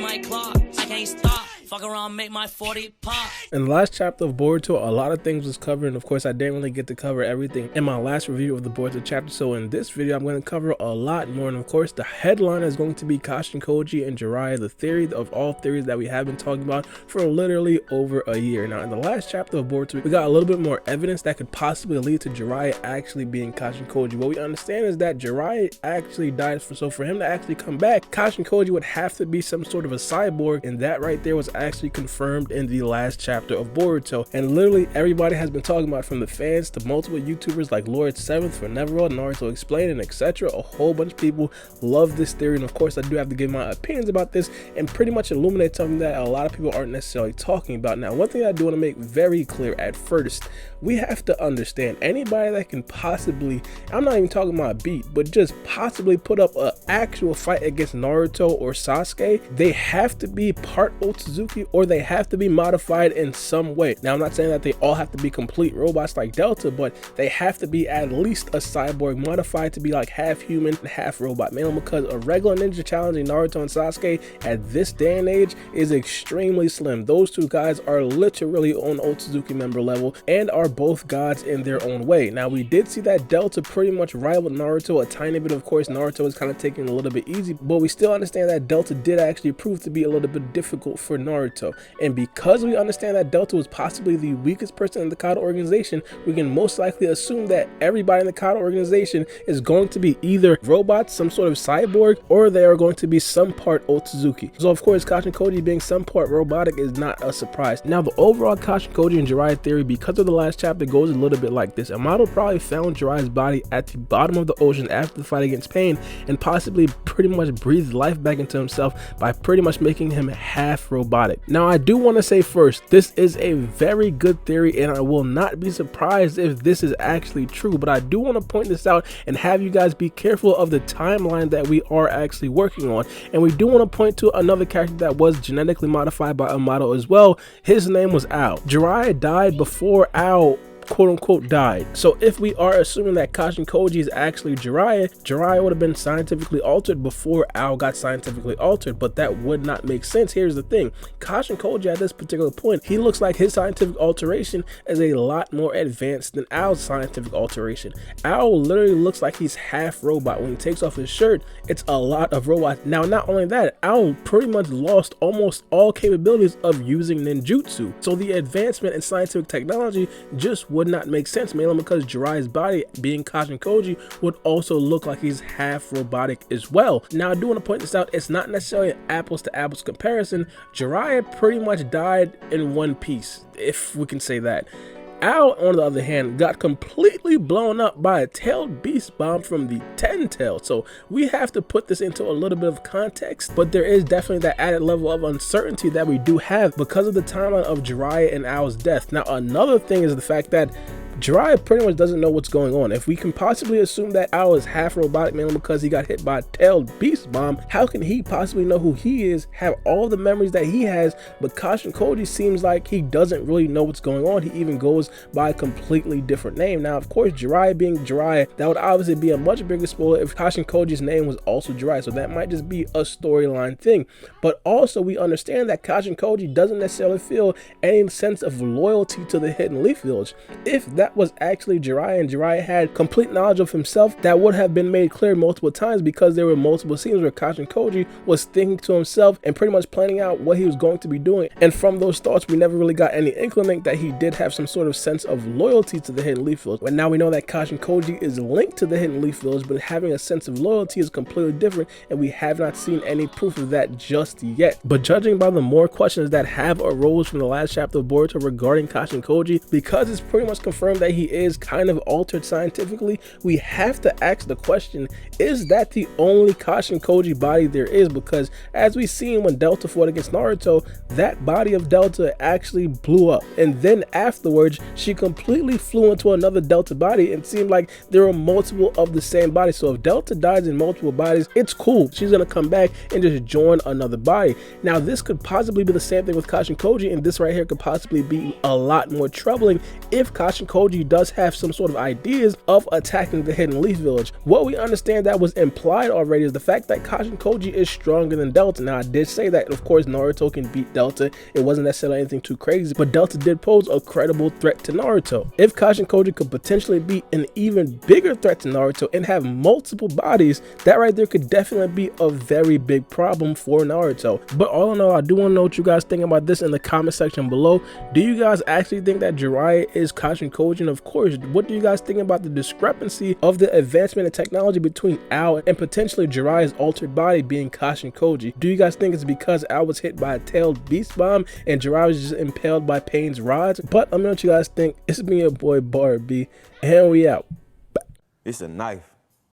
like clock. I can't stop. Fuck around, make my 40 pop. In the last chapter of Boruto, a lot of things was covered, and of course I didn't really get to cover everything in my last review of the Boruto chapter. So in this video, I'm going to cover a lot more, and of course the headline is going to be Kashin Koji and Jiraiya, the theory of all theories that we have been talking about for literally over a year. Now in the last chapter of Boruto, we got a little bit more evidence that could possibly lead to Jiraiya actually being Kashin Koji. What we understand is that Jiraiya actually died, so for him to actually come back, Kashin Koji would have to be some sort of a cyborg, and that right there was actually confirmed in the last chapter of Boruto. And literally everybody has been talking about, from the fans to multiple YouTubers like Lord7th for Neverworld, Naruto Explained, and etc. A whole bunch of people love this theory, and of course I do have to give my opinions about this and pretty much illuminate something that a lot of people aren't necessarily talking about. Now, one thing I do want to make very clear at first, we have to understand, anybody that can possibly, I'm not even talking about beat, but just possibly put up an actual fight against Naruto or Sasuke, they have to be part Otsutsuki or they have to be modified in some way. Now, I'm not saying that they all have to be complete robots like Delta, but they have to be at least a cyborg, modified to be like half human and half robot, mainly because a regular ninja challenging Naruto and Sasuke at this day and age is extremely slim. Those two guys are literally on Otsutsuki member level and are both gods in their own way. Now, we did see that Delta pretty much rivaled Naruto a tiny bit. Of course, Naruto is kind of taking it a little bit easy, but we still understand that Delta did actually prove to be a little bit difficult for Naruto. And because we understand that Delta was possibly the weakest person in the Kata organization, we can most likely assume that everybody in the Kata organization is going to be either robots, some sort of cyborg, or they are going to be some part Otsutsuki. So of course, Kashin Koji being some part robotic is not a surprise. Now, the overall Kashin Koji and Jiraiya theory, because of the last chapter, goes a little bit like this. Amato probably found Jiraiya's body at the bottom of the ocean after the fight against Pain and possibly pretty much breathed life back into himself by pretty much making him half robotic. Now, I do want to say first, this is a very good theory and I will not be surprised if this is actually true, but I do want to point this out and have you guys be careful of the timeline that we are actually working on. And we do want to point to another character that was genetically modified by Amato as well. His name was Ao. Jiraiya died before Ao quote unquote died. So if we are assuming that Kashin Koji is actually Jiraiya would have been scientifically altered before Ao got scientifically altered, but that would not make sense. Here's the thing, Kashin Koji at this particular point, he looks like his scientific alteration is a lot more advanced than Ao's scientific alteration. Ao literally looks like he's half robot. When he takes off his shirt, it's a lot of robot. Now, not only that, Ao pretty much lost almost all capabilities of using ninjutsu. So the advancement in scientific technology just would not make sense, mainly because Jiraiya's body, being Kashin Koji, would also look like he's half robotic as well. Now, I do want to point this out, it's not necessarily an apples to apples comparison. Jiraiya pretty much died in one piece, if we can say that. Ao, on the other hand, got completely blown up by a tailed beast bomb from the 10 tail. So we have to put this into a little bit of context, but there is definitely that added level of uncertainty that we do have because of the timeline of Jiraiya and Ao's death. Now, another thing is the fact that Jiraiya pretty much doesn't know what's going on. If we can possibly assume that Ao is half robotic, mainly because he got hit by a tailed beast bomb, how can he possibly know who he is, have all the memories that he has? But Kashin Koji seems like he doesn't really know what's going on. He even goes by a completely different name. Now, of course, Jiraiya being Jiraiya, that would obviously be a much bigger spoiler if Kashin Koji's name was also Jiraiya. So that might just be a storyline thing. But also, we understand that Kashin Koji doesn't necessarily feel any sense of loyalty to the Hidden Leaf Village. If that was actually Jiraiya and Jiraiya had complete knowledge of himself, that would have been made clear multiple times, because there were multiple scenes where Kashin Koji was thinking to himself and pretty much planning out what he was going to be doing. And from those thoughts, we never really got any inkling that he did have some sort of sense of loyalty to the Hidden Leaf Village. But now we know that Kashin Koji is linked to the Hidden Leaf Village, but having a sense of loyalty is completely different, and we have not seen any proof of that just yet. But judging by the more questions that have arose from the last chapter of Boruto regarding Kashin Koji, because it's pretty much confirmed that he is kind of altered scientifically, we have to ask the question, is that the only Kashin Koji body there is? Because as we seen when Delta fought against Naruto, that body of Delta actually blew up, and then afterwards she completely flew into another Delta body, and seemed like there were multiple of the same body. So if Delta dies in multiple bodies, it's cool, she's gonna come back and just join another body. Now, this could possibly be the same thing with Kashin Koji, and this right here could possibly be a lot more troubling if Kashin Koji Koji does have some sort of ideas of attacking the Hidden Leaf Village. What we understand that was implied already is the fact that Kashin Koji is stronger than Delta. Now, I did say that, of course, Naruto can beat Delta. It wasn't necessarily anything too crazy, but Delta did pose a credible threat to Naruto. If Kashin Koji could potentially be an even bigger threat to Naruto and have multiple bodies, that right there could definitely be a very big problem for Naruto. But all in all, I do want to know what you guys think about this in the comment section below. Do you guys actually think that Jiraiya is Kashin Koji? And of course, what do you guys think about the discrepancy of the advancement in technology between Ao and potentially Jiraiya's altered body being Kashin Koji? Do you guys think it's because Ao was hit by a tailed beast bomb and Jiraiya was just impaled by Pain's rods? But let me know what you guys think. It's been your boy Baara B, and we out. It's a knife.